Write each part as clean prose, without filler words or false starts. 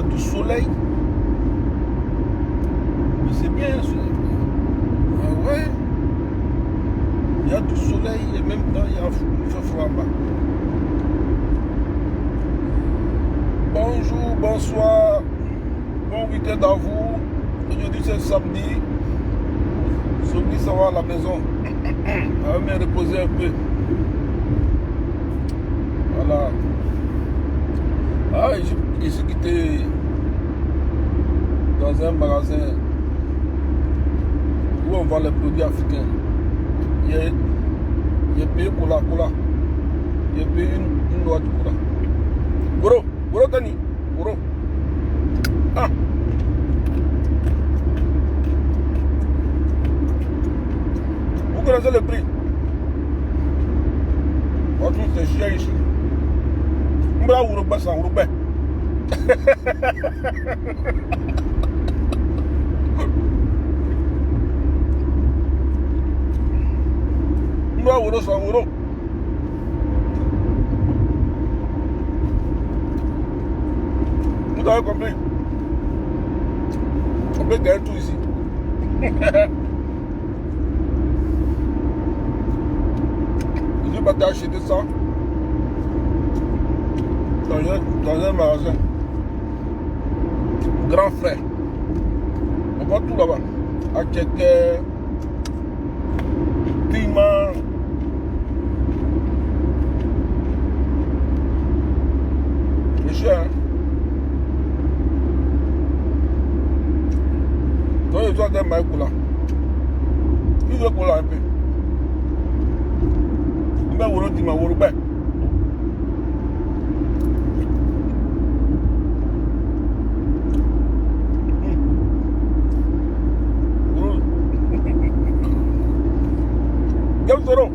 du soleil. Mais c'est bien. Ah ouais. Il y a du soleil et en même temps il fait froid en bas. Bonjour, bonsoir. Bon week-end à vous. Aujourd'hui c'est samedi. Samedi ça va à la maison. On va me reposer un peu. Voilà. Ah, je suis quitté dans un magasin où on vend les produits africains. J'ai payé cola. J'ai payé une noix de cola. Goro Tani. Goro. Ah. Vous connaissez le prix? Votre c'est cher ici. Mbra Uruba sans Uruba. Mbra Uro sans Uro. Vous avez compris? On peut gagner tout ici. Je vais pas acheter ça dans un magasin. Grand frère. On voit tout là-bas. Akeke, piment. C'est cher, hein? Donc, ils ont des mailles cola. Ils ont cola un peu. Mais vous dites, mais vous êtes quel sera?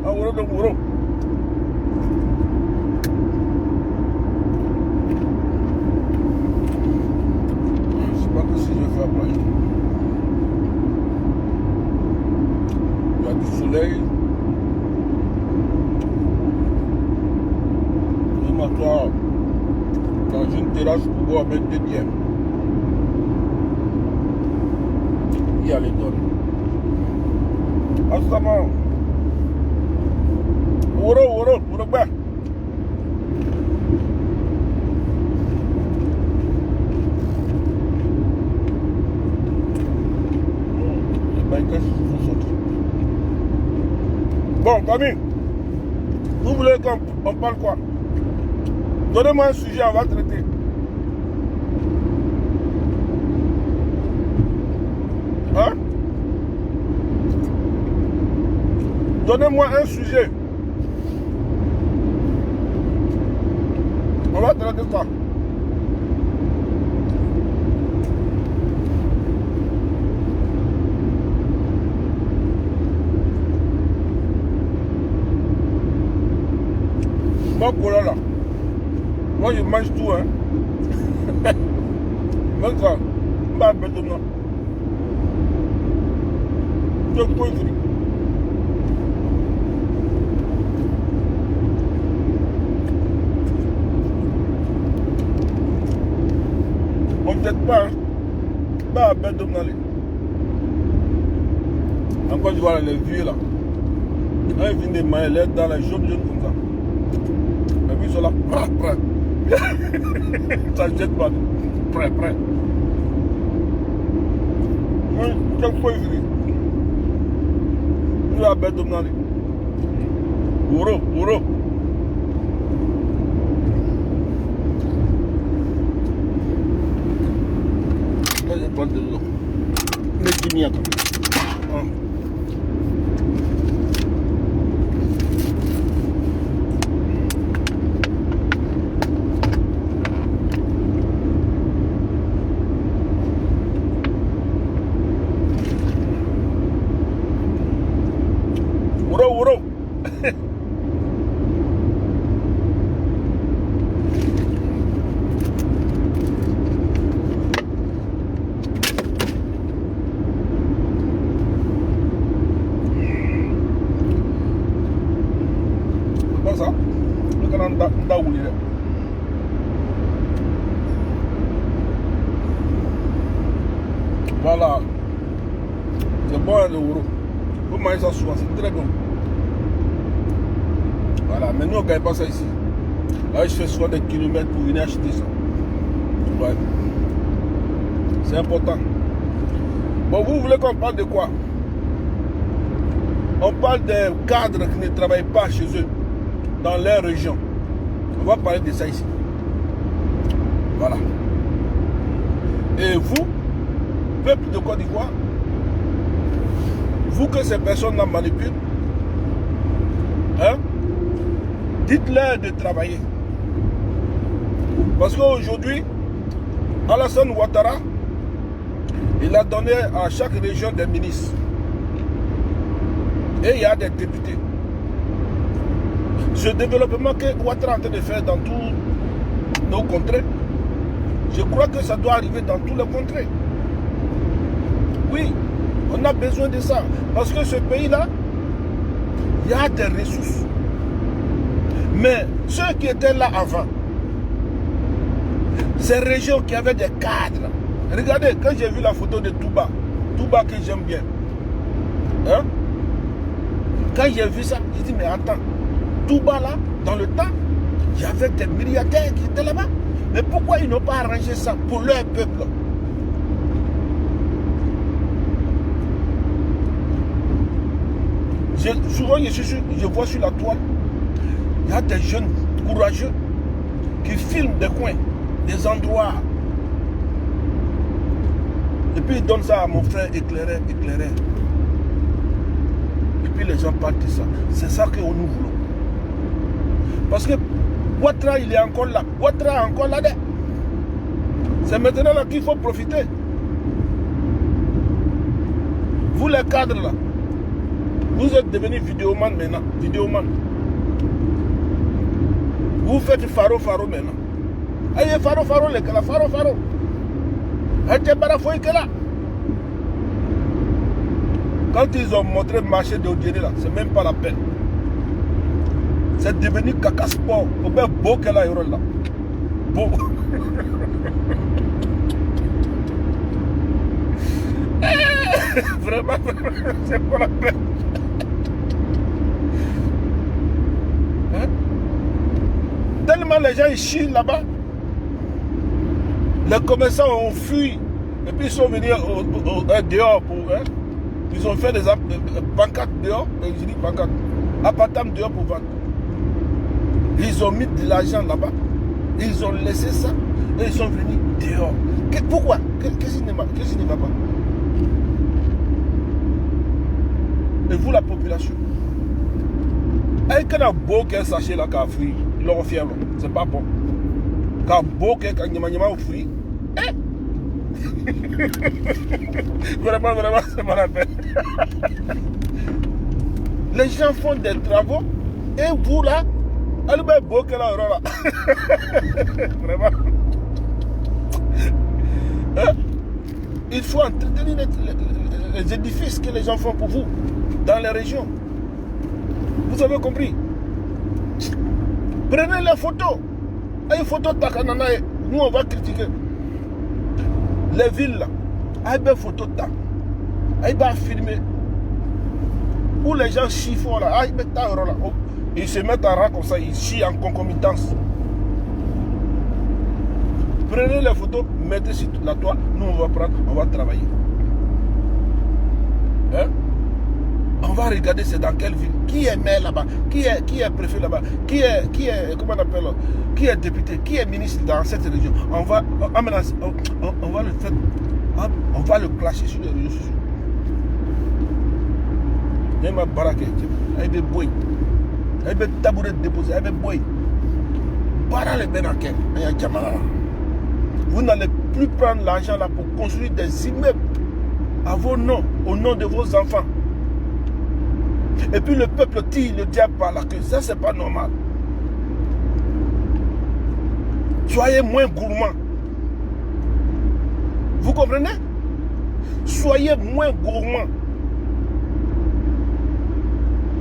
Ah, vous êtes bourreau. Je ne sais pas si je vais faire après. Il y a du soleil. Je m'assois dans une terrasse pour boire avec des biens. Il y a les donnes. Asama. Wuro ba. Bon, famille, vous voulez qu'on parle quoi? Donnez-moi un sujet, on va traiter. Hein? Donnez-moi un sujet. On va traiter ça. Moi, voilà là. Moi, je mange tout, hein. Même ça, pas maintenant. Je peux dire. On ne jette pas, hein. Pas à bête de m'aller. Encore, je vois les vieux là. Quand ils viennent de mailler dans les jaunes comme ça. Et puis ils sont là, prêt. Ça ne jette pas. Prêt. Chaque fois, ils viennent. Nous, à bête de m'aller. Ouro. Là, je prends de l'eau. Mais dis bien. Ouro. ça, le canal d'Aouli. Voilà. C'est bon hein, l'euro. Vous mangez ça souvent, c'est très bon. Voilà, mais nous on ne gagne pas ça ici. Là, je fais souvent des kilomètres pour venir acheter ça. Ouais. C'est important. Bon, vous voulez qu'on parle de quoi? On parle des cadres qui ne travaillent pas chez eux, dans leur région. On va parler de ça ici. Voilà. Et vous, peuple de Côte d'Ivoire, vous que ces personnes-là manipulent, hein, dites-leur de travailler. Parce qu'aujourd'hui, Alassane Ouattara, il a donné à chaque région des ministres. Et il y a des députés. Ce développement que Ouattara est en train de faire dans tous nos contrées, je crois que ça doit arriver dans tous les contrées. Oui, on a besoin de ça. Parce que ce pays-là, il y a des ressources. Mais ceux qui étaient là avant, ces régions qui avaient des cadres. Regardez, quand j'ai vu la photo de Touba, Touba que j'aime bien. Hein? Quand j'ai vu ça, j'ai dit, mais attends, Touba là, dans le temps, il y avait des milliardaires qui étaient là-bas. Mais pourquoi ils n'ont pas arrangé ça pour leur peuple? Souvent, je vois sur la toile, il y a des jeunes courageux qui filment des coins, des endroits. Et puis ils donnent ça à mon frère éclairé. Et puis les gens parlent de ça. C'est ça que nous voulons. Parce que Ouattara, il est encore là. Ouattara est encore là. C'est maintenant là qu'il faut profiter. Vous les cadres là, vous êtes devenus vidéoman maintenant. Vidéoman. Vous faites faro maintenant. Aïe, faro, les gars, faro. Quand ils ont montré le marché de Odiéré là, c'est même pas la peine. C'est devenu caca sport. Au bien beau qu'elle a là. Beau. Vraiment, c'est pas la peine. Hein? Tellement les gens ils chient là-bas. Les commerçants ont fui. Et puis ils sont venus dehors pour. Hein? Ils ont fait des pancartes dehors. Je dis pancartes. Appartements dehors pour vendre. Ils ont mis de l'argent là-bas. Ils ont laissé ça. Et ils sont venus dehors. Pourquoi? Qu'est-ce qui ne va pas? Et vous, la population. Et quand on a beau qu'un sachet là, qu'a fruit, ils l'ont fait, c'est pas bon. Quand beau qu'un fruit, vraiment, c'est pas la peine. Les gens font des travaux et vous là, allez bien beau qu'elle a là. Vraiment. Il faut entretenir les édifices que les gens font pour vous dans les régions. Vous avez compris? Prenez les photos. Les photos Takanana, nous on va critiquer. Les villes là, avec des photos de ils vont filmer. Où les gens chiffrent là, ils se mettent en rang comme ça, ils chient en concomitance. Prenez les photos, mettez sur la toile, nous on va prendre, on va travailler. Hein? On va regarder c'est dans quelle ville, qui est maire là-bas, qui est préfet là-bas, qui est, comment on appelle, qui est député, qui est ministre dans cette région. On va le faire, on va le clasher sur les réseaux sociaux. Il y a ma baraque, il y a des boys, il y a des tabourets déposés, il y a des boys. Para les bénaquets, il y a des camarades. Vous n'allez plus prendre l'argent là pour construire des immeubles à vos noms, au nom de vos enfants. Et puis le peuple tire le diable par la queue. Ça, c'est pas normal. Soyez moins gourmands. Vous comprenez? Soyez moins gourmands.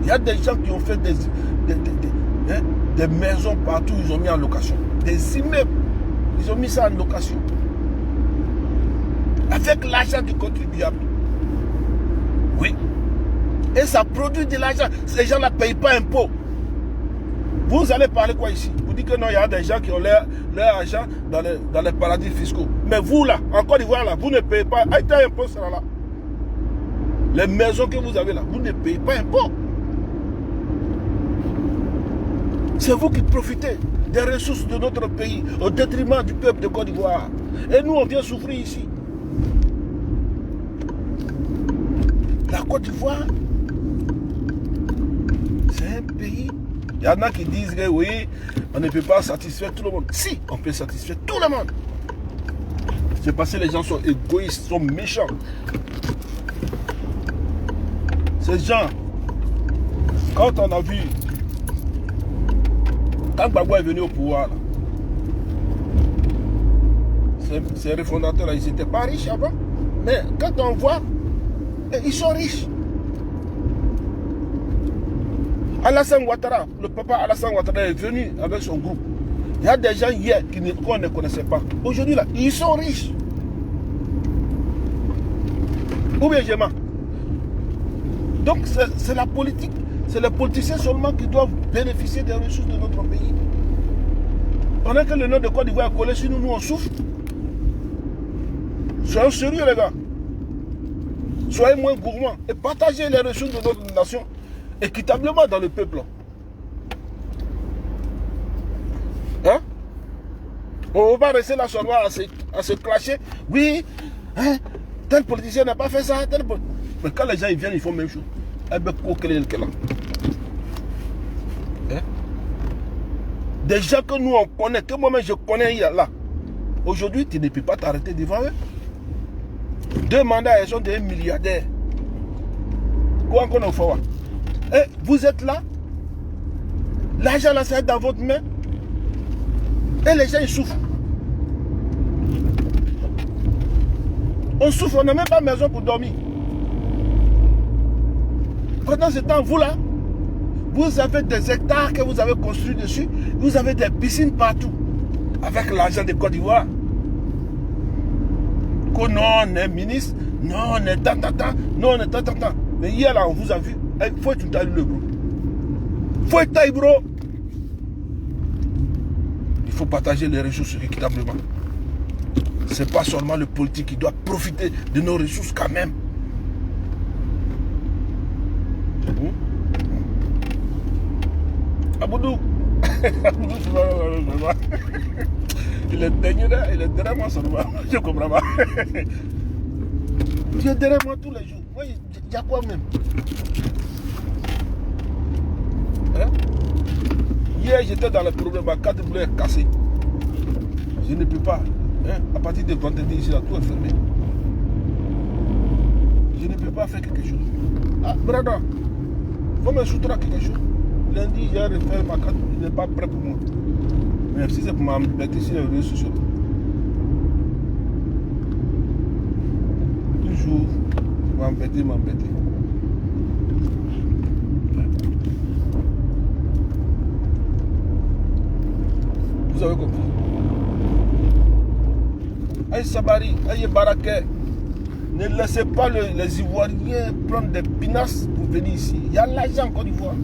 Il y a des gens qui ont fait des maisons partout, ils ont mis en location. Des immeubles, ils ont mis ça en location. avec l'argent du contribuable. Oui. Et ça produit de l'argent. Ces gens ne payent pas impôt. Vous allez parler quoi ici? Vous dites que non, il y a des gens qui ont leur argent dans les paradis fiscaux. Mais vous là, en Côte d'Ivoire là, vous ne payez pas. Aïe, impôt sera là. Les maisons que vous avez là, vous ne payez pas impôt. C'est vous qui profitez des ressources de notre pays au détriment du peuple de Côte d'Ivoire. Et nous, on vient souffrir ici. La Côte d'Ivoire, c'est un pays. Il y en a qui disent que oui, on ne peut pas satisfaire tout le monde. Si, on peut satisfaire tout le monde. C'est parce que les gens sont égoïstes, sont méchants. Ces gens, quand on a vu, quand Gbagbo est venu au pouvoir, ces refondateurs là, ils n'étaient pas riches avant. Mais quand on voit, ils sont riches. Alassane Ouattara, le papa Alassane Ouattara est venu avec son groupe. Il y a des gens hier qu'on ne connaissait pas. Aujourd'hui là, ils sont riches. Ou bien je mens. Donc c'est la politique. C'est les politiciens seulement qui doivent bénéficier des ressources de notre pays. Pendant que le nom de Côte d'Ivoire est collé sur nous, nous on souffre. Soyons sérieux les gars. Soyez moins gourmands et partagez les ressources de notre nation équitablement dans le peuple. Hein? On va rester là seulement à se clasher. Oui, hein, tel politicien n'a pas fait ça. Mais quand les gens ils viennent, ils font la même chose. Des gens que nous on connaît, que moi-même je connais là. Aujourd'hui, tu ne peux pas t'arrêter devant eux. 2 mandats, ils sont des milliardaires. Quoi qu'on en fait? Et vous êtes là. L'argent là, c'est dans votre main. Et les gens, ils souffrent. On souffre, on n'a même pas maison pour dormir. Pendant ce temps, vous là, vous avez des hectares que vous avez construits dessus. Vous avez des piscines partout. Avec l'argent de Côte d'Ivoire. Que non, on est ministre. Non, on est tant. Non, on est tant. Mais hier là, on vous a vu. Il faut être tout à l'heure, bro. Faut être taille, bro. Il faut partager les ressources équitablement. C'est pas seulement le politique qui doit profiter de nos ressources quand même. Aboudou. Il est dernier là, il est derrière moi seulement. Je comprends pas. Tu es derrière moi tous les jours. Moi, il y a quoi même? Hein? Hier, j'étais dans le problème, ma carte bleue est cassée. Je ne peux pas. Hein? À partir de vendredi, ici, là, tout est fermé. Je ne peux pas faire quelque chose. Ah, brother, il faut me soutenir quelque chose. Lundi, j'ai refait ma carte, il n'est pas prêt pour moi. Mais si c'est pour m'embêter sur les réseaux sociaux. Toujours m'embêter. Vous avez compris? Aïe Sabari, aïe Baraké, ne laissez pas les Ivoiriens prendre des pinasses pour venir ici. Il y a l'argent en Côte d'Ivoire.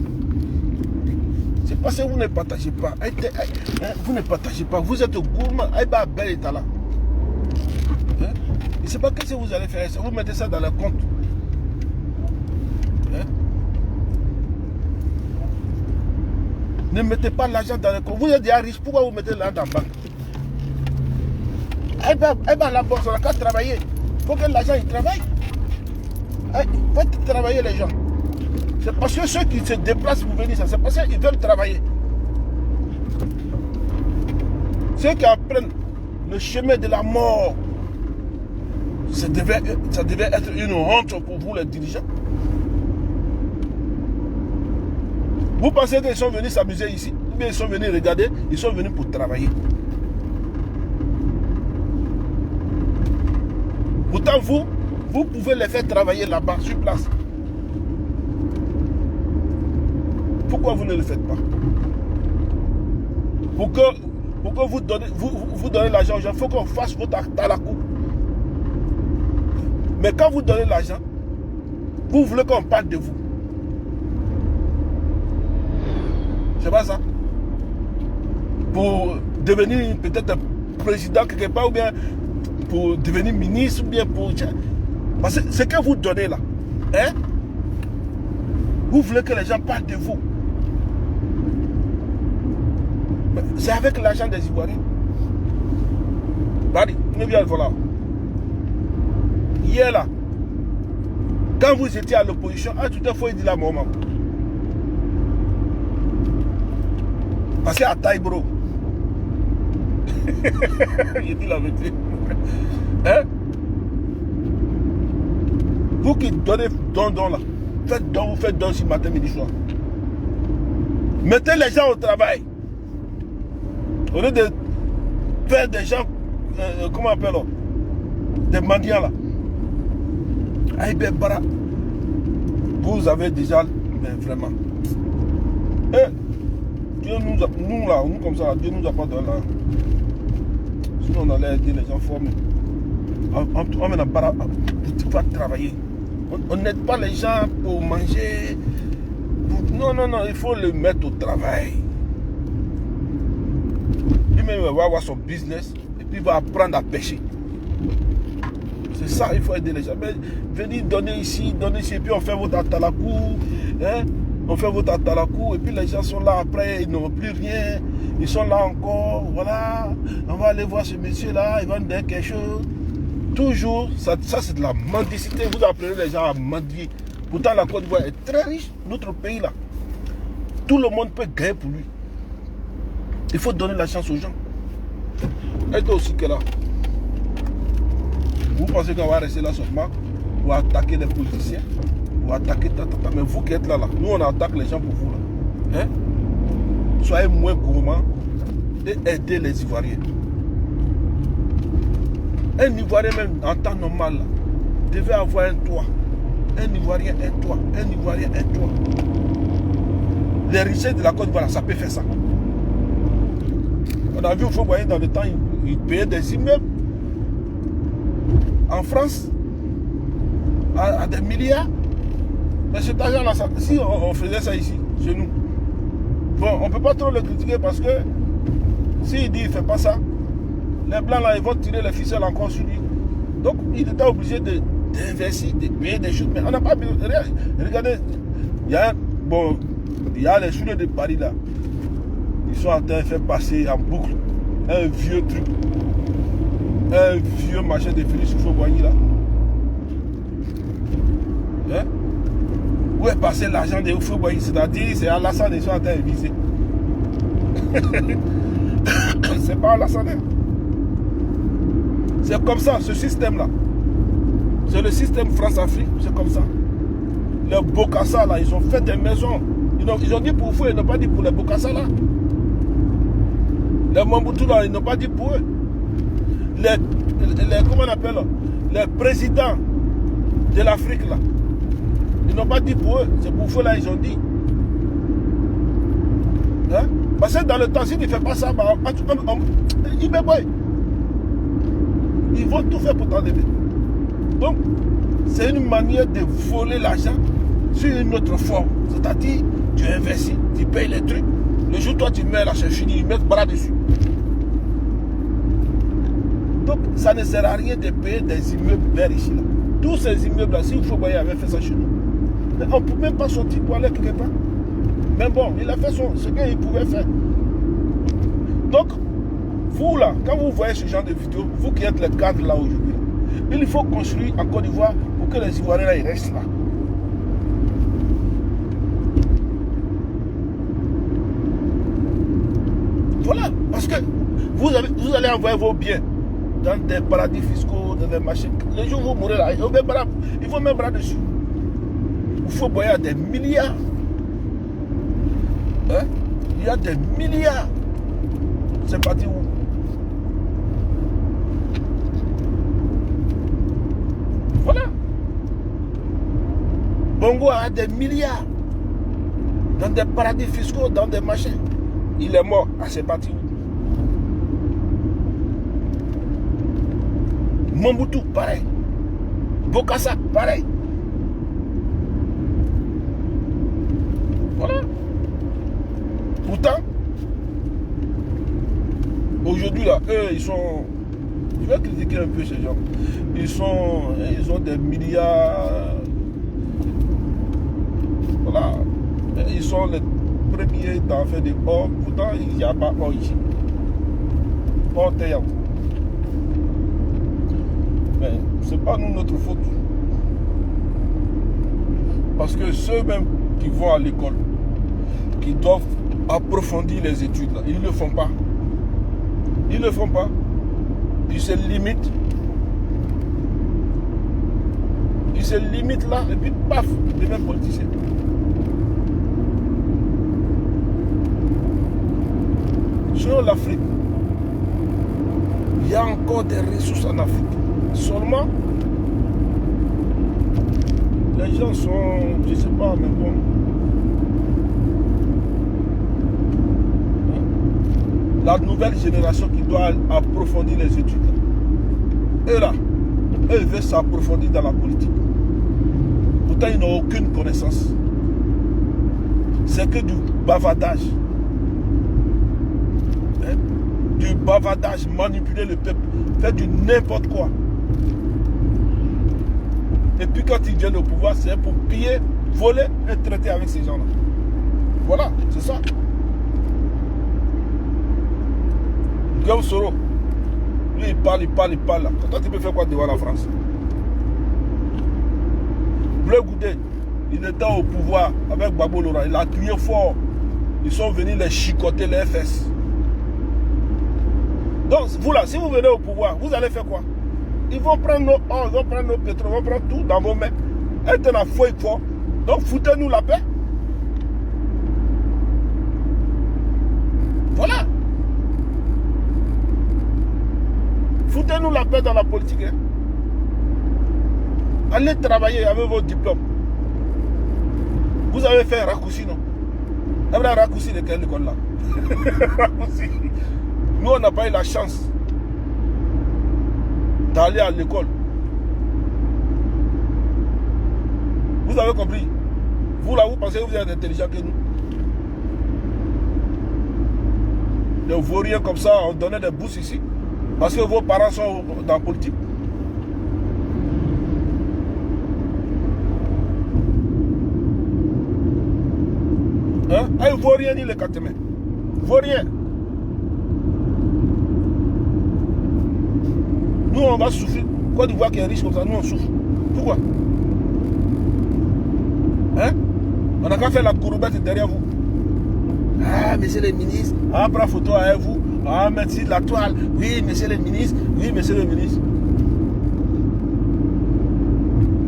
C'est parce que vous ne partagez pas. Vous ne partagez pas. Vous êtes gourmand. Aïba bel état là. Je ne sais pas qu'est-ce que vous allez faire. Vous mettez ça dans le compte. Ne mettez pas l'argent dans le compte. Vous êtes déjà riche. Pourquoi vous mettez l'argent dans la banque? La bourse, on n'a qu'à travailler. Il faut que l'argent il travaille. Faites travailler les gens. C'est parce que ceux qui se déplacent pour venir, c'est parce qu'ils veulent travailler. Ceux qui apprennent le chemin de la mort, ça devait être une honte pour vous les dirigeants. Vous pensez qu'ils sont venus s'amuser ici? Ou bien ils sont venus regarder? Ils sont venus pour travailler. Pourtant vous pouvez les faire travailler là-bas, sur place. Pourquoi vous ne le faites pas? Pour que vous donnez l'argent aux gens, il faut qu'on fasse votre acte à la coupe. Mais quand vous donnez l'argent, vous voulez qu'on parle de vous. C'est pas ça. Pour devenir peut-être président quelque part, ou bien pour devenir ministre, ou bien pour... Parce que ce que vous donnez là, hein, vous voulez que les gens parlent de vous. C'est avec l'argent des Ivoiriens. Badi, voilà. Hier là, quand vous étiez à l'opposition, tout à fait, il dit la maman. Parce qu'à taille, bro. Je dis la vérité. Hein? Vous qui donnez don là, vous faites don ce matin, midi, soir. Mettez les gens au travail. Au lieu de faire des gens, comment on appelle là, des mendiants là. Aïe, bara. Vous avez déjà, mais vraiment. Dieu nous là, nous comme ça, Dieu nous a pas donné là. Sinon on allait aider les gens formés. On mène à bara pour travailler. On n'aide pas les gens pour manger. Non, il faut les mettre au travail. Lui-même va avoir son business et puis il va apprendre à pêcher. C'est ça, il faut aider les gens. Mais venir donner ici, et puis on fait votre atalakou. Hein? On fait votre atalakou et puis les gens sont là après, ils n'ont plus rien. Ils sont là encore, voilà. On va aller voir ce monsieur-là, il va nous dire quelque chose. Toujours, ça c'est de la mendicité. Vous apprenez les gens à mendier. Pourtant la Côte d'Ivoire est très riche, notre pays là. Tout le monde peut gagner pour lui. Il faut donner la chance aux gens. Et toi aussi que là. Vous pensez qu'on va rester là seulement pour attaquer les politiciens, pour attaquer mais vous qui êtes là, nous on attaque les gens pour vous là. Hein? Soyez moins gourmands et aidez les Ivoiriens. Un Ivoirien même en temps normal là, devait avoir un toit. Un Ivoirien, un toit. Un Ivoirien, un toit. Les richesses de la Côte d'Ivoire, ça peut faire ça. On a vu au Fauboyant dans le temps, ils payaient des immeubles. En France, à des milliards. Mais cet argent-là, si on faisait ça ici, chez nous, bon, on ne peut pas trop le critiquer parce que s'il dit qu'il ne fait pas ça, les blancs là, ils vont tirer les ficelles encore sur lui. Donc, il était obligé d'investir, de payer des choses. Mais on n'a pas besoin. Regardez, il y a les souliers de Paris là. Ils sont en train de faire passer en boucle un vieux truc. Un vieux machin de Félix Houphouët-Boigny là. Hein? Où est passé l'argent de Houphouët-Boigny? C'est-à-dire, c'est Alassane qui sont en train de viser. C'est pas Alassane. C'est comme ça, ce système-là. C'est le système France-Afrique, c'est comme ça. Les Bokassa là, ils ont fait des maisons. Ils ont dit pour vous, ils n'ont pas dit pour les Bokassa là. Les Mobutu là, ils n'ont pas dit pour eux. Comment on appelle là? Les présidents de l'Afrique là, ils n'ont pas dit pour eux, c'est pour vous là, ils ont dit. Hein? Parce que dans le temps, s'ils ne font pas ça, ils vont tout faire pour t'enlever. Donc, c'est une manière de voler l'argent sur une autre forme. C'est-à-dire, tu investis, tu payes les trucs. Le jour où toi tu mets là, c'est fini, ils mettent bras dessus. Donc, ça ne sert à rien de payer des immeubles verts ici. Là. Tous ces immeubles-là, si Houphouët-Boigny avait fait ça chez nous, mais on ne peut même pas sortir pour aller quelque part. Mais bon, il a fait ce qu'il pouvait faire. Donc, vous là, quand vous voyez ce genre de vidéos, vous qui êtes les cadres là aujourd'hui, il faut construire en Côte d'Ivoire pour que les Ivoiriens là, ils restent là. Voilà, parce que vous allez envoyer vos biens dans des paradis fiscaux, dans des machines. Le jour où vous mourrez là, il faut mettre bras dessus. Il faut boire des milliards. Hein? Il y a des milliards. C'est parti où? Voilà. Bongo a des milliards dans des paradis fiscaux, dans des machins. Il est mort. Ah, c'est parti où? Mobutu, pareil. Bokassa, pareil. Voilà. Pourtant, aujourd'hui, là, eux, ils sont... Je vais critiquer un peu ces gens. Ils ont des milliards. Voilà. Ils sont les premiers dans faire des or. Pourtant, il n'y a pas or ici. Or payant. Mais ce n'est pas nous notre faute. Parce que ceux-mêmes qui vont à l'école, qui doivent approfondir les études, là, ils ne le font pas. Ils ne le font pas. Ils se limitent. Ils se limitent là, et puis paf, les mêmes politiciens. Sur l'Afrique, il y a encore des ressources en Afrique. Seulement, les gens sont, je ne sais pas, mais bon. La nouvelle génération qui doit approfondir les études. Eux là, eux veulent s'approfondir dans la politique. Pourtant, ils n'ont aucune connaissance. C'est que du bavardage. Hein? Du bavardage, manipuler le peuple, faire du n'importe quoi. Et puis quand ils viennent au pouvoir, c'est pour piller, voler et traiter avec ces gens-là. Voilà, c'est ça. Guillaume Soro, lui il parle là. Toi tu peux faire quoi devant la France? Bleu Goudé, il était au pouvoir avec Gbagbo Laurent, il a crié fort. Ils sont venus les chicoter, les fesses. Donc vous là, si vous venez au pouvoir, vous allez faire quoi? Ils vont prendre nos or, ils vont prendre nos pétroles, ils vont prendre tout dans vos mains. Et dans la fouille fort. Donc foutez-nous la paix. Voilà. Foutez-nous la paix dans la politique. Hein. Allez travailler avec vos diplômes. Vous avez fait un raccourci, non? Un raccourci de quelle école là? Raccourci. Nous, on n'a pas eu la chance d'aller à l'école. Vous avez compris? Vous là, vous pensez que vous êtes intelligent que nous? Les vauriens comme ça, on donnait des bourses ici. Parce que vos parents sont dans la politique. Hein? Il ne vaut rien ni les Katemé. Il ne vaut rien. Nous, on va souffrir. Côte d'Ivoire qui est riche comme ça, nous, on souffre. Pourquoi? Hein? On n'a qu'à faire la courbette derrière vous. Ah, monsieur le ministre. Ah, prends photo avec vous. Ah, merci de la toile. Oui, monsieur le ministre. Oui, monsieur le ministre.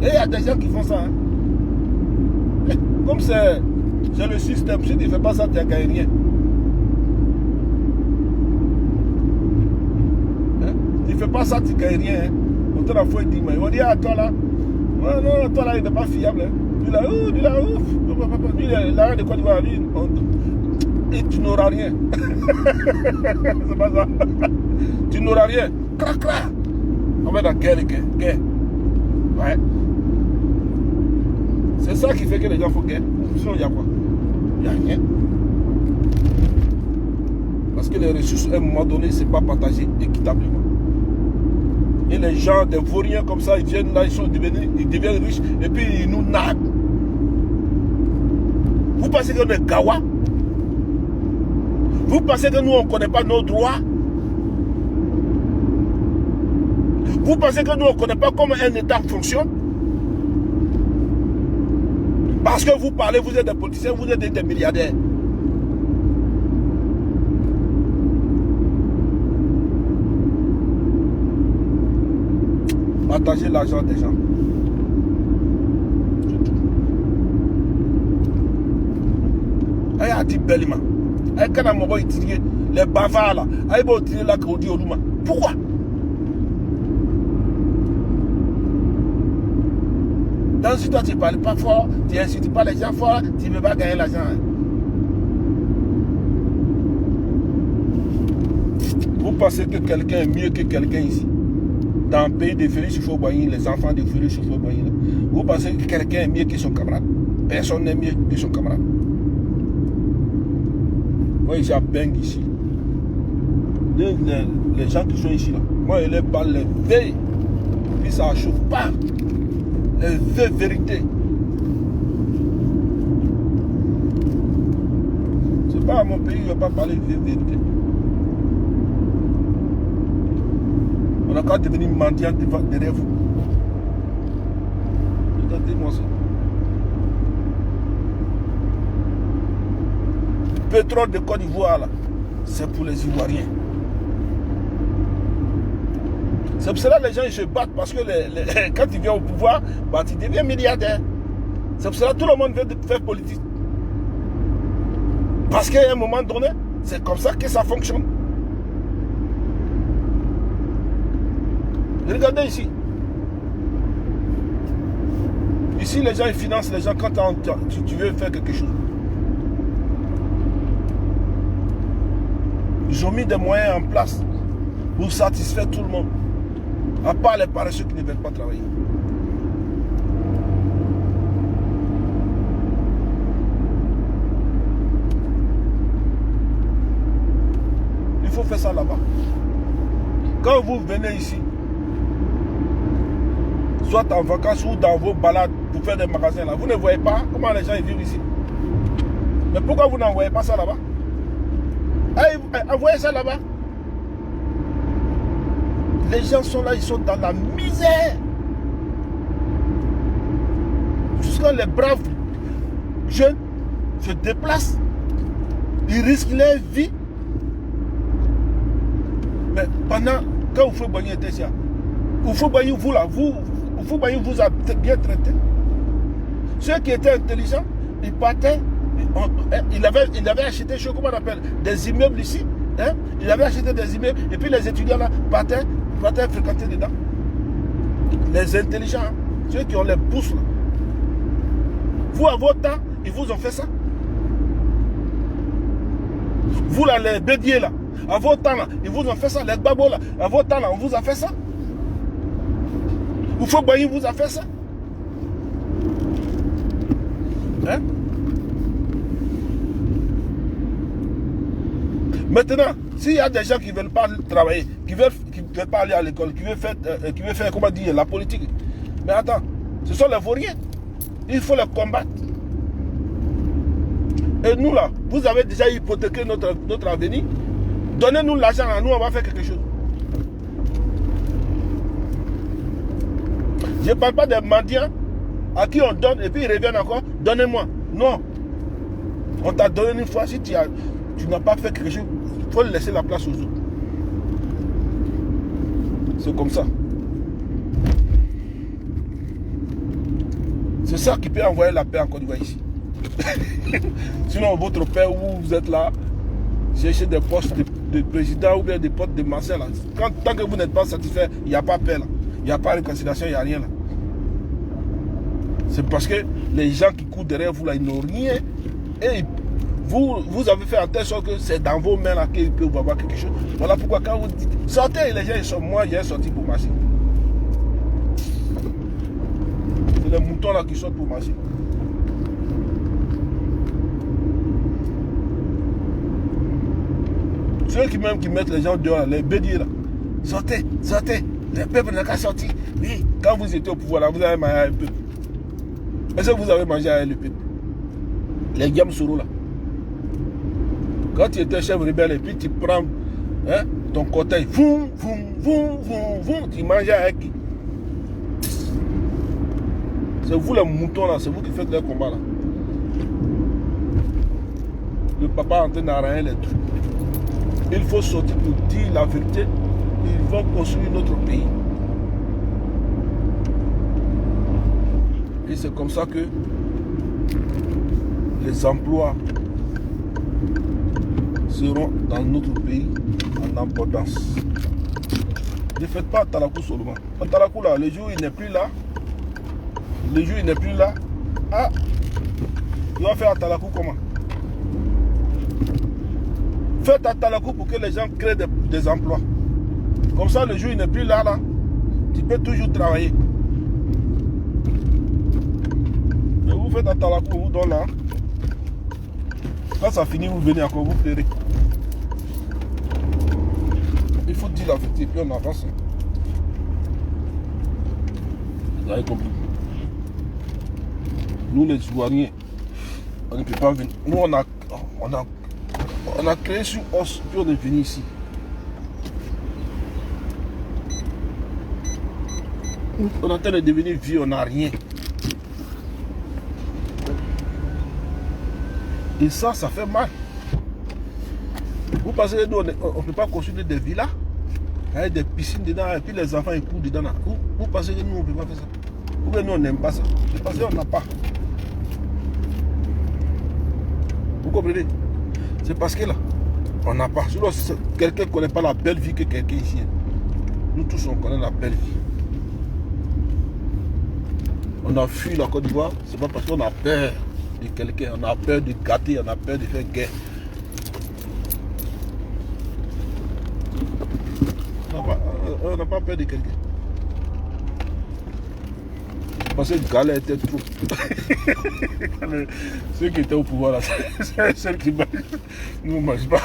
Et il y a des gens qui font ça. Hein? Comme c'est le système. Si tu ne fais pas ça, tu n'as gagné rien. Hein? Tu ne fais pas ça, tu ne gagnes rien. Hein? On te la faut dire, mais on dit à toi là. Ouais, non, toi là, il n'est pas fiable. Hein? Lui là, ouf, lui là, ouf. Lui là, de quoi tu vas lui. Et tu n'auras rien. C'est pas ça. Tu n'auras rien. Crac, crac. On met dans guerre. Ouais. C'est ça qui fait que les gens font guerre. Sinon, il y a quoi? Il n'y a rien. Parce que les ressources, à un moment donné, ce n'est pas partagé équitablement. Et les gens, des vauriens comme ça, ils viennent là, ils deviennent riches, et puis ils nous narguent. Vous pensez qu'on est gawa? Vous pensez que nous, on ne connaît pas nos droits? Vous pensez que nous, on ne connaît pas comment un État fonctionne? Parce que vous parlez, vous êtes des politiciens, vous êtes des milliardaires. Partagez l'argent des gens. C'est tout. Aïe, a dit bellement. Aïe, quand on va utiliser les bavards là, aïe, va utiliser la Claudie Oluma. Pourquoi? Donc si toi tu ne parles pas fort, tu n'insultes pas les gens fort, tu ne peux pas gagner l'argent. Hein. Vous pensez que quelqu'un est mieux que quelqu'un ici? dans le pays de Félix Houphouët-Boigny, les enfants de Félix Houphouët-Boigny, vous pensez que quelqu'un est mieux que son camarade? Personne n'est mieux que son camarade. Moi, ici à Beng, ici. Les gens qui sont ici, là, moi, je les parle les veilles. Puis ça ne chauffe pas. Les vraies vérités. C'est pas à mon pays, je ne vais pas parler de vraies vérités. On a qu'à devenir mendiant derrière vous. Regardez-moi ça. Pétrole de Côte d'Ivoire, là, c'est pour les Ivoiriens. C'est pour cela que les gens ils se battent parce que quand ils viennent au pouvoir, bah, ils deviennent milliardaires. C'est pour cela que tout le monde veut faire politique. Parce qu'à un moment donné, c'est comme ça que ça fonctionne. Regardez ici. Ici, les gens ils financent les gens quand tu veux faire quelque chose. Ils ont mis des moyens en place pour satisfaire tout le monde. À part les paresseux qui ne veulent pas travailler. Il faut faire ça là-bas. Quand vous venez ici, soit en vacances ou dans vos balades pour faire des magasins là, vous ne voyez pas comment les gens ils vivent ici. Mais pourquoi vous n'envoyez pas ça là-bas? Envoyez ça là-bas. Les gens sont là, ils sont dans la misère. Jusqu'à les braves jeunes se déplacent, ils risquent leur vie. Mais pendant, quand Houphouët-Boigny était ici, Houphouët-Boigny, vous là, Houphouët-Boigny vous a bien traité. Ceux qui étaient intelligents, ils partaient, il avait acheté, je sais comment on appelle, des immeubles ici. Hein? Il avait acheté des immeubles et puis les étudiants là partaient fréquenter dedans. Les intelligents, hein? Ceux qui ont les bourses là. Vous à votre temps, ils vous ont fait ça. Vous là, les bédiers là, à votre temps là, ils vous ont fait ça. Les babos là, à votre temps là, on vous a fait ça. Houphouët-Boigny vous a fait ça. Hein? Maintenant, s'il y a des gens qui ne veulent pas travailler, qui ne veulent pas aller à l'école, qui veulent faire, comment dire, la politique. Mais attends, ce sont les vauriens. Il faut les combattre. Et nous là, vous avez déjà hypothéqué notre avenir. Donnez-nous l'argent à nous, on va faire quelque chose. Je ne parle pas des mendiants à qui on donne et puis ils reviennent encore. Donnez-moi. Non. On t'a donné une fois, si tu n'as pas fait quelque chose, il faut laisser la place aux autres. C'est comme ça. C'est ça qui peut envoyer la paix en Côte d'Ivoire ici. Sinon, votre père, vous êtes là, cherchez des postes de président ou bien des postes de masseur. Tant que vous n'êtes pas satisfait, il n'y a pas paix là. Il n'y a pas de réconciliation, il n'y a rien là. C'est parce que les gens qui courent derrière vous là, ils n'ont rien. Et vous avez fait en telle sorte que c'est dans vos mains là qu'ils peuvent avoir quelque chose. Voilà pourquoi quand vous dites sortez, les gens ils sont, moi j'ai sorti pour marcher. C'est les moutons là qui sortent pour marcher. Ceux qui mettent les gens dehors, les bédiers là. Sortez, sortez. Le peuple n'a qu'à sortir. Oui, quand vous étiez au pouvoir là, vous avez mangé un peu. Est-ce que vous avez mangé avec le peuple? Les Gamsoro là. Quand tu étais chef rebelle et puis tu prends ton cortège, tu manges avec qui? C'est vous les moutons là, c'est vous qui faites les combats là. Le papa est en train d'arranger les trucs. Il faut sortir pour dire la vérité. Ils vont construire notre pays. Et c'est comme ça que les emplois seront dans notre pays en abondance. Ne faites pas Talakou seulement. Talakou là, le jour il n'est plus là. Le jour il n'est plus là. Ah, il va faire Talakou comment? Faites Talakou pour que les gens créent des emplois. Comme ça, le jour il n'est plus là, Tu peux toujours travailler. Et vous faites attendre la cour, vous donne là. Quand ça finit, vous venez encore, vous pleurez. Il faut dire la vérité, puis on avance. Vous avez compris? Nous les Ivoiriens, on ne peut pas venir. Nous on a créé sur os, puis on est venu ici. On est en train de devenir vieux, on n'a rien. Et ça fait mal. Vous pensez que nous, on ne peut pas construire des villas avec des piscines dedans, et puis les enfants ils courent dedans. Vous pensez que nous, on ne peut pas faire ça? Ou bien nous, on n'aime pas ça. C'est parce qu'on n'a pas. Vous comprenez? C'est parce que là, on n'a pas. Sinon, quelqu'un ne connaît pas la belle vie que quelqu'un ici. Nous tous, on connaît la belle vie. On a fui la Côte d'Ivoire, c'est pas parce qu'on a peur de quelqu'un, on a peur de gâter, on a peur de faire guerre. On n'a pas peur de quelqu'un. Parce que Galère était trop. Ceux qui étaient au pouvoir là, c'est ceux qui mangent. Nous on ne mange pas.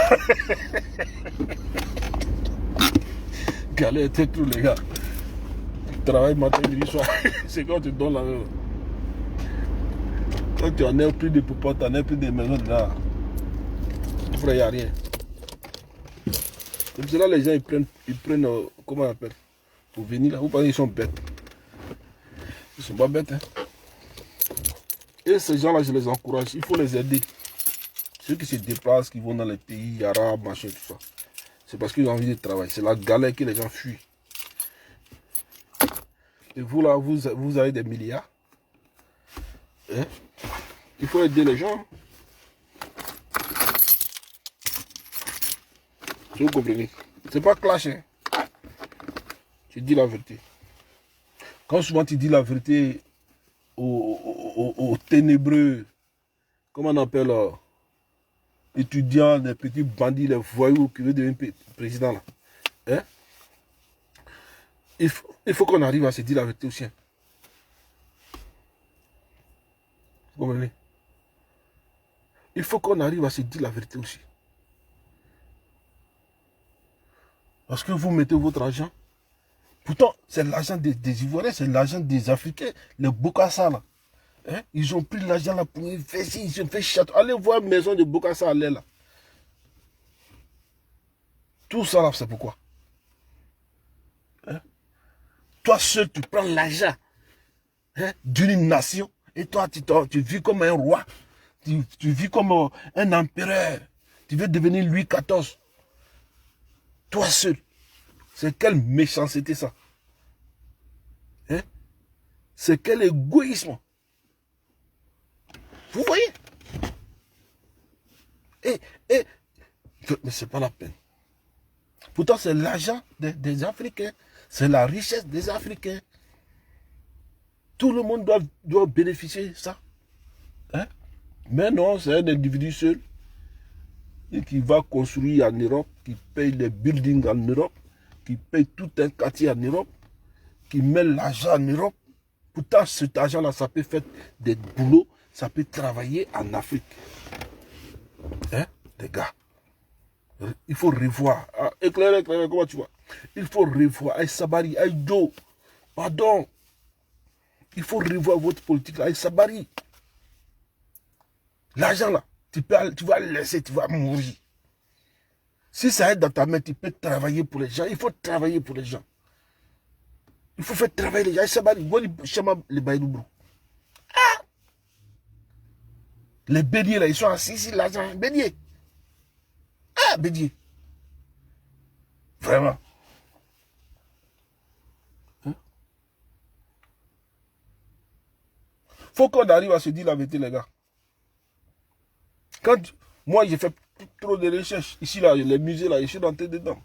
Galère était trop, les gars. Travail matin, midi, soir. C'est quand tu donnes la même. Quand tu en as plus de poupons, tu en as plus de maisons là. Frère, il n'y a rien. C'est pour cela les gens ils prennent comment on appelle, pour venir là. Vous pensez qu'ils sont bêtes. Ils ne sont pas bêtes. Hein. Et ces gens-là, je les encourage. Il faut les aider. Ceux qui se déplacent, qui vont dans les pays arabes, machin, tout ça. C'est parce qu'ils ont envie de travailler. C'est la galère que les gens fuient. Et vous là, vous avez des milliards. Hein? Il faut aider les gens. Si vous comprenez. C'est pas clash. Hein? Tu dis la vérité. Quand souvent tu dis la vérité aux ténébreux, comment on appelle, étudiants, les petits bandits, les voyous qui veulent devenir président là. Hein? Il faut qu'on arrive à se dire la vérité aussi. Vous comprenez? Il faut qu'on arrive à se dire la vérité aussi. Parce que vous mettez votre argent. Pourtant, c'est l'argent des Ivoiriens, c'est l'argent des Africains, les Bokassa là. Hein? Ils ont pris l'argent là pour investir, ils ont fait château. Allez voir la maison de Bokassa là. Tout ça là, c'est pourquoi? Hein? Toi seul, tu prends l'argent, hein, d'une nation et toi, tu vis comme un roi. Tu vis comme un empereur. Tu veux devenir Louis XIV. Toi seul. C'est quelle méchanceté ça? Hein? C'est quel égoïsme? Vous voyez? Mais c'est pas la peine. Pourtant, c'est l'argent des Africains. C'est la richesse des Africains. Tout le monde doit bénéficier de ça. Hein? Mais non, c'est un individu seul et qui va construire en Europe, qui paye les buildings en Europe, qui paye tout un quartier en Europe, qui met l'argent en Europe. Pourtant, cet argent-là, ça peut faire des boulots, ça peut travailler en Afrique. Hein, les gars? Il faut revoir. Ah, éclairer, comment tu vois? Il faut revoir. Aïe Sabari, aïe Do. Pardon. Il faut revoir votre politique. Aïe Sabari. L'argent là, tu vas le laisser, tu vas mourir. Si ça est dans ta main, tu peux travailler pour les gens. Il faut travailler pour les gens. Il faut faire travailler les gens. Aïe Sabari, les baïdoubrou. Ah! Les béliers là, ils sont assis ici, l'argent. Bélier. Ah, bélier. Vraiment. Hein? Faut qu'on arrive à se dire la vérité, les gars. Quand moi, j'ai fait trop de recherches, ici, là, les musées, là, je suis rentré dedans.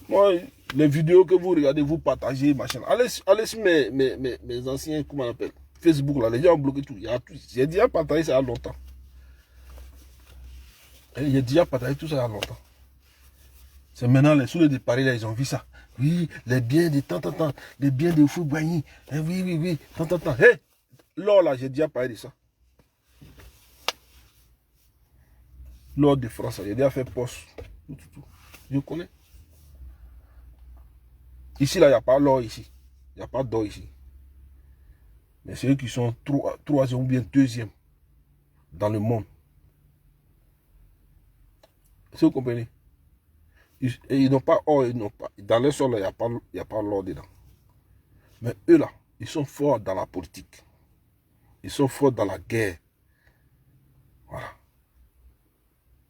Moi, les vidéos que vous regardez, vous partagez, machin. Allez sur mes anciens, comment on appelle, Facebook, là, les gens ont bloqué tout. J'ai déjà partagé ça il y a longtemps. J'ai déjà partagé tout ça il y a longtemps. C'est maintenant les soulets de Paris, là, ils ont vu ça. Oui, les biens de tant, les biens de Fougouagny. Oui, tant. Hé, l'or là, j'ai déjà parlé de ça. L'or de France, j'ai déjà fait poste. Tout. Je connais. Ici, là, il n'y a pas l'or ici. Il n'y a pas d'or ici. Mais c'est eux qui sont troisième ou bien deuxième dans le monde. Est-ce que vous comprenez? Ils n'ont pas or, ils n'ont pas. Dans le sol, il n'y a pas l'or dedans. Mais eux là, ils sont forts dans la politique. Ils sont forts dans la guerre. Voilà.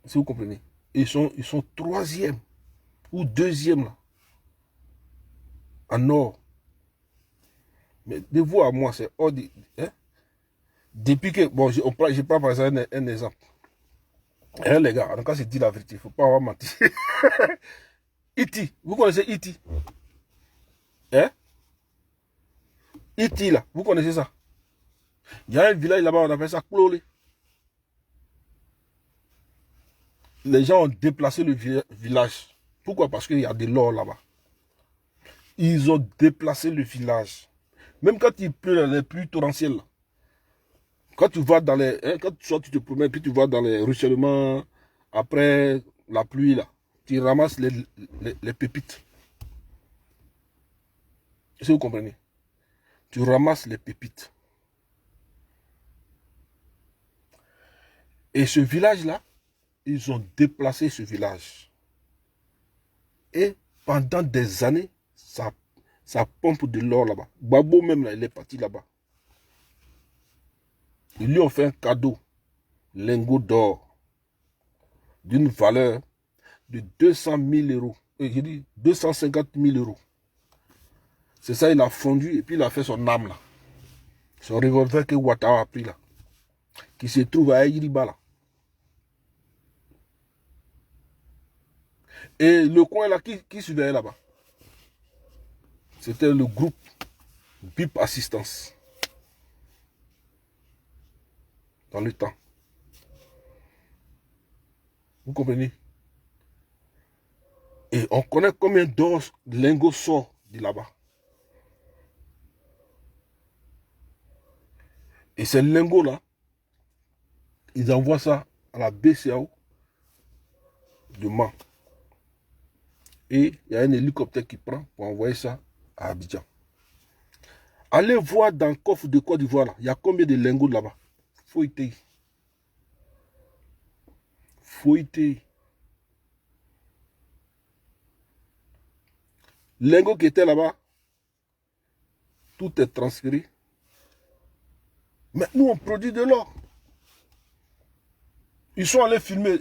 Si vous comprenez. Ils sont troisième ou deuxième là. En or. Mais de vous à moi, c'est hors de, hein? Depuis que, bon, je prends par exemple un exemple. Hein, les gars, en tout cas, c'est dit la vérité, il ne faut pas avoir menti. Iti, vous connaissez Iti? Hein? Iti là, vous connaissez ça? Il y a un village là-bas, on appelle ça Klolé. Les gens ont déplacé le village. Pourquoi? Parce qu'il y a de l'or là-bas. Ils ont déplacé le village. Même quand il pleut dans les pluies torrentielles, là. Quand tu vas dans les... Hein, quand tu te promènes, puis tu vas dans les ruissellements, après la pluie, là, tu ramasses les pépites. Est-ce que vous comprenez? Tu ramasses les pépites. Et ce village-là, ils ont déplacé ce village. Et pendant des années, ça pompe de l'or là-bas. Babo même, là, il est parti là-bas. Ils lui ont fait un cadeau, lingot d'or, d'une valeur de 200 000 euros. Et j'ai dit 250 000 euros. C'est ça, il a fondu et puis il a fait son âme là. Son revolver que Ouattara a pris là. Qui se trouve à Iriba là. Et le coin là, qui surveillait là-bas? C'était le groupe BIP Assistance. Dans le temps. Vous comprenez? Et on connaît combien d'or lingots sort de là-bas. Et ces lingots-là, ils envoient ça à la BCAO de Mans. Et il y a un hélicoptère qui prend pour envoyer ça à Abidjan. Allez voir dans le coffre de Côte d'Ivoire, là, il y a combien de lingots là-bas? Fouilleté. Fouilleté. Lingots qui étaient là-bas, tout est transféré. Mais nous, on produit de l'or. Ils sont allés filmer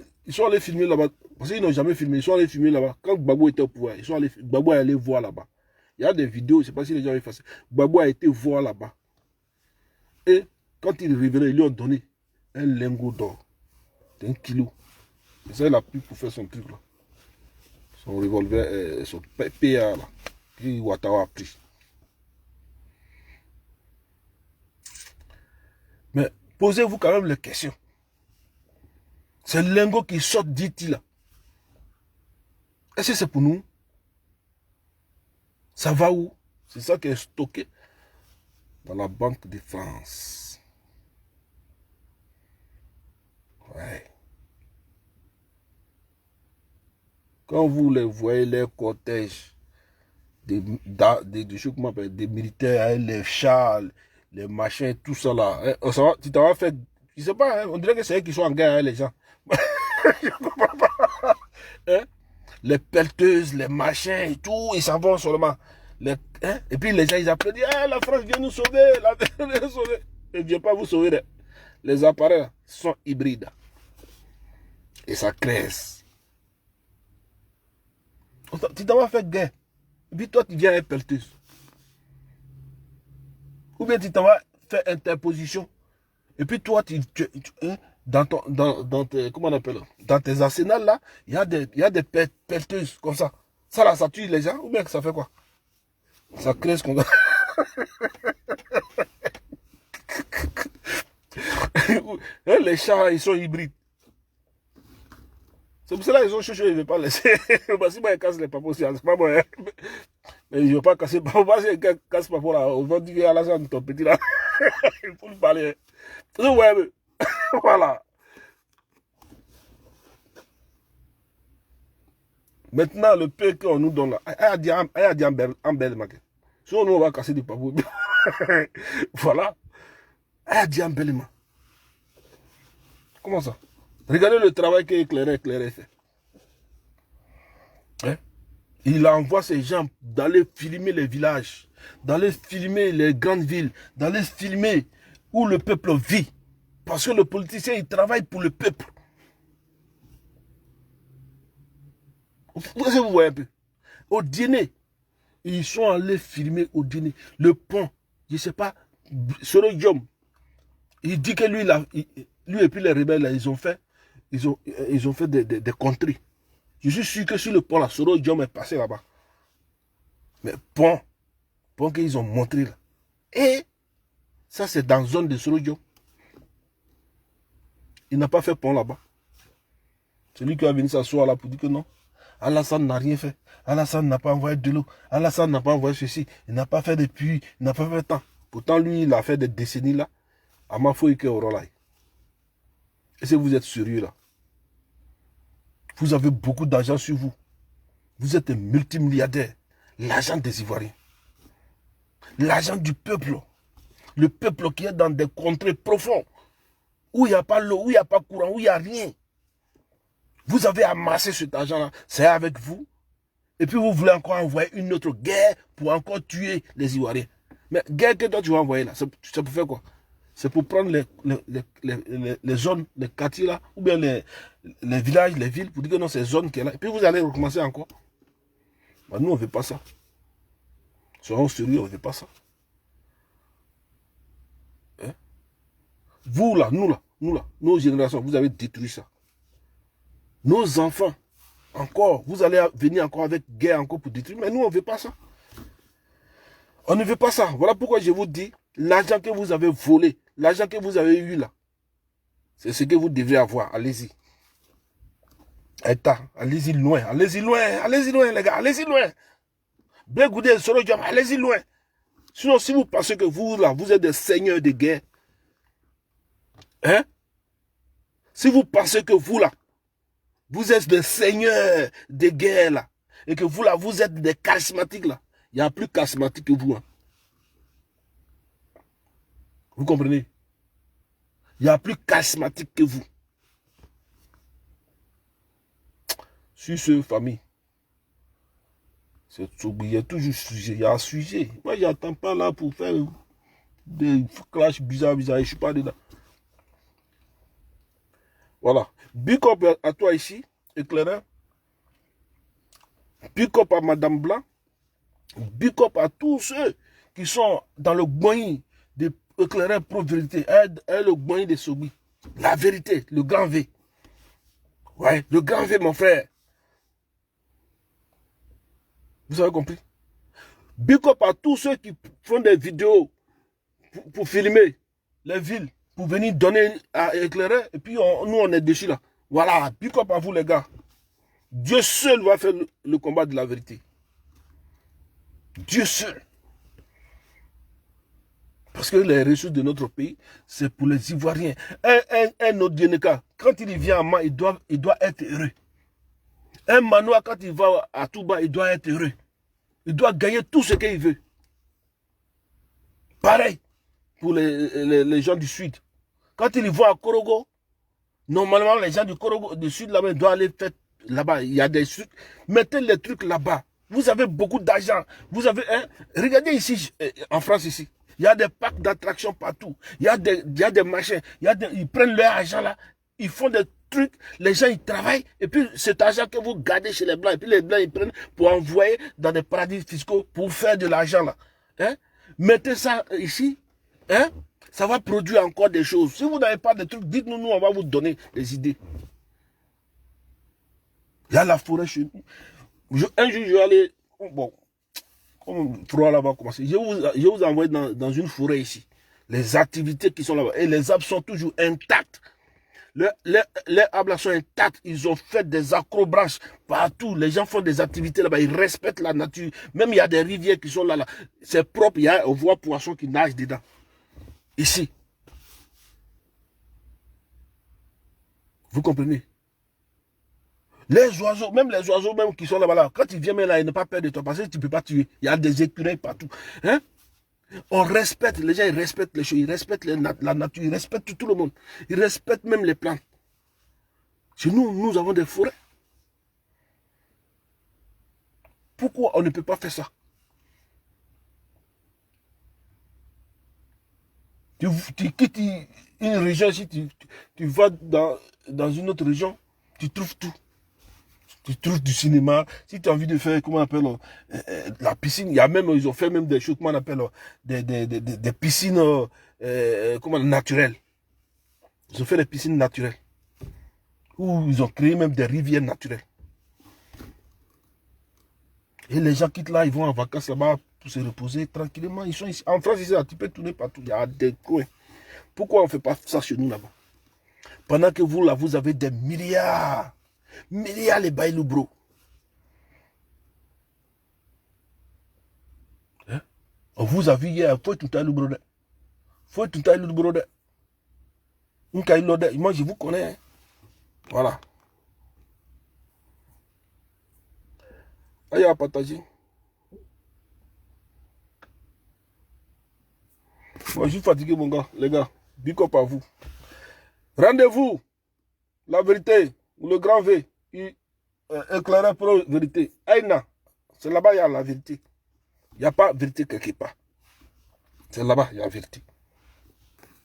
là-bas. Parce qu'ils n'ont jamais filmé. Ils sont allés filmer là-bas. Quand Gbagbo était au pouvoir, Gbagbo est allé voir là-bas. Il y a des vidéos, je ne sais pas si les gens ont effacé. Gbagbo a été voir là-bas. Et quand il revenait, ils lui ont donné un lingot d'or d'1 kilo. C'est ça, il a pu pour faire son truc là. Son revolver, son PA là. Que Ouattara a pris. Mais posez-vous quand même les questions. Ces lingots qui sortent d'Iti là. Est-ce que c'est pour nous? Ça va où? C'est ça qui est stocké dans la Banque de France. Ouais. Quand vous les voyez, les cortèges des militaires, les chars, les machins, tout ça là. Hein, tu t'en vas faire, je sais pas, hein, on dirait que c'est eux qui sont en guerre, hein, les gens. Je comprends pas. Hein? Les pelleteuses, les machins et tout, ils s'en vont seulement. Hein? Et puis les gens, ils applaudissent, ah, la France vient nous sauver, elle vient nous sauver. Elle ne vient pas vous sauver. Les appareils sont hybrides. Et ça crèse. Tu t'en vas faire guerre. Et puis toi, tu viens avec pelleteuse. Ou bien tu t'en vas faire interposition. Et puis toi, hein, dans tes, comment on appelle, dans tes arsenals là, il y a des pelleteuses comme ça. Ça là, ça tue les gens, ou bien ça fait quoi? Ça crée ce qu'on a. Les chars, ils sont hybrides. C'est pour cela qu'ils ont cherché, ils ne veulent pas laisser. Parce que moi, ils cassent les papas aussi, c'est pas moi. Hein. Mais ils ne veulent pas casser les papas. Parce qu'ils cassent les papas là. On va dire qu'Alassane, ton petit là. Il faut lui parler. Ouais, mais... voilà. Maintenant, le peu qu'on nous donne là, il y a un bel marqué. Si nous, on va casser du papas. Voilà. Il y a un bel marqué. Comment ça? Regardez le travail qu'Éclairé fait. Hein? Il envoie ces gens d'aller filmer les villages, d'aller filmer les grandes villes, d'aller filmer où le peuple vit. Parce que le politicien, il travaille pour le peuple. Vous voyez un peu. Au dîner, ils sont allés filmer au dîner. Le pont, je ne sais pas, Soro Diom, il dit que lui et puis les rebelles, là, ils ont fait des contrées. Je suis sûr que sur le pont, là, Soro Diom est passé là-bas. Mais pont qu'ils ont montré là. Et ça, c'est dans la zone de Soro Diom. Il n'a pas fait pont là-bas. C'est lui qui va venir s'asseoir là pour dire que non. Alassane n'a rien fait. Alassane n'a pas envoyé de l'eau. Alassane n'a pas envoyé ceci. Il n'a pas fait de puits. Il n'a pas fait tant. Pourtant, lui, il a fait des décennies là. À Mafoïke au Rolai. Et si vous êtes sérieux là, vous avez beaucoup d'argent sur vous. Vous êtes un multimilliardaire. L'argent des Ivoiriens. L'argent du peuple. Le peuple qui est dans des contrées profondes. Où il n'y a pas l'eau, où il n'y a pas courant, où il n'y a rien. Vous avez amassé cet argent-là, c'est avec vous. Et puis vous voulez encore envoyer une autre guerre pour encore tuer les Ivoiriens. Mais guerre que toi tu vas envoyer là, c'est pour faire quoi? C'est pour prendre les zones, les quartiers là, ou bien les villages, les villes, pour dire que non, c'est zone qui est là. Et puis vous allez recommencer encore. Ben, nous, on ne veut pas ça. Soyons sérieux, on ne veut pas ça. Hein? Vous là, nous là, nos générations, vous avez détruit ça. Nos enfants, encore, vous allez venir encore avec guerre encore pour détruire. Mais nous, on ne veut pas ça. On ne veut pas ça. Voilà pourquoi je vous dis, l'argent que vous avez volé, l'argent que vous avez eu là, c'est ce que vous devez avoir. Allez-y. Allez-y loin, allez-y loin, les gars, allez-y loin. Bégoudé, Soro Diom, allez-y loin. Sinon, si vous pensez que vous, là, vous êtes des seigneurs de guerre, hein? Si vous pensez que vous, là, vous êtes des seigneurs de guerre, là, et que vous, là, vous êtes des charismatiques, là, il n'y a plus charismatique que vous, hein. Vous comprenez? Il n'y a plus charismatique que vous. Sur ce, famille, il y a toujours sujet. Il y a un sujet. Moi, je n'attends pas là pour faire des clashs bizarres. Je ne suis pas dedans. Voilà. Big up à toi ici, Éclairé. Big up à Madame Blanc. Big up à tous ceux qui sont dans le goin de Éclairé pro-vérité. Le goin de Sobi. La vérité, le grand V. Ouais, le grand V, mon frère. Vous avez compris? Big up à tous ceux qui font des vidéos pour filmer les villes, pour venir donner à Éclairer, et puis nous on est dessus là. Voilà, big up à vous les gars. Dieu seul va faire le combat de la vérité. Dieu seul. Parce que les ressources de notre pays, c'est pour les Ivoiriens. Un Odieneka, quand il vient à Ma, il doit être heureux. Un Manoa, quand il va à Touba, il doit être heureux. Il doit gagner tout ce qu'il veut. Pareil pour les gens du Sud. Quand ils vont à Korogo, normalement, les gens du Korogo, du Sud, là-bas, doivent aller faire là-bas. Il y a des trucs. Mettez les trucs là-bas. Vous avez beaucoup d'argent. Vous avez regardez ici, en France, ici. Il y a des parcs d'attractions partout. Il y a des machins. Ils prennent leur argent là. Ils font des trucs. Les gens, ils travaillent. Et puis, cet argent que vous gardez chez les Blancs, et puis les Blancs, ils prennent pour envoyer dans des paradis fiscaux pour faire de l'argent là. Hein? Mettez ça ici. Hein? Ça va produire encore des choses. Si vous n'avez pas de trucs, dites-nous, nous, on va vous donner des idées. Il y a la forêt chez nous. Un jour, je vais aller... Bon, comme le froid là va commencer. Je vais vous envoyer dans une forêt ici. Les activités qui sont là-bas. Et les arbres sont toujours intacts. Les arbres sont intacts. Ils ont fait des acrobranches partout. Les gens font des activités là-bas. Ils respectent la nature. Même il y a des rivières qui sont là. C'est propre. On voit poissons qui nagent dedans. Ici. Vous comprenez? Les oiseaux, même les oiseaux même qui sont là-bas, quand ils viennent là, ils n'ont pas peur de toi parce que tu ne peux pas tuer. Il y a des écureuils partout. Hein? On respecte, les gens ils respectent les choses, ils respectent la nature, ils respectent tout le monde. Ils respectent même les plantes. Chez nous, nous avons des forêts. Pourquoi on ne peut pas faire ça? Tu quittes une région, si tu vas dans une autre région, tu trouves tout. Tu trouves du cinéma. Si tu as envie de faire, comment on appelle, la piscine, il y a même, ils ont fait même des choses, comment on appelle, des piscines, comment, naturelles. Ils ont fait des piscines naturelles. Où ils ont créé même des rivières naturelles. Et les gens quittent là, ils vont en vacances là-bas pour se reposer tranquillement. Ils sont ici. En France, ici, tu peux tourner partout. Il y a des coins. Pourquoi on ne fait pas ça chez nous là-bas? Pendant que vous, là, vous avez des milliards. Milliards les bailous, bro. Hein? Vous avez hier, faut tout à l'oubro. Faut tout à l'oubro. Moi, je vous connais. Hein? Voilà. Allez, à partager. Moi, je suis fatigué, mon gars. Les gars, big up à vous. Rendez-vous. La vérité. Le grand V. Éclaireur pour la vérité. Aïna. C'est là-bas, il y a la vérité. Il n'y a pas vérité quelque part. C'est là-bas, il y a la vérité.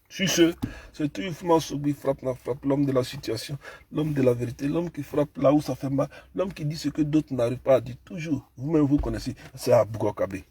Sur ce, c'est toujours qui frappe l'homme de la situation, l'homme de la vérité, l'homme qui frappe là où ça fait mal, l'homme qui dit ce que d'autres n'arrivent pas à dire. Toujours, vous-même vous connaissez, c'est Abougo Kabé.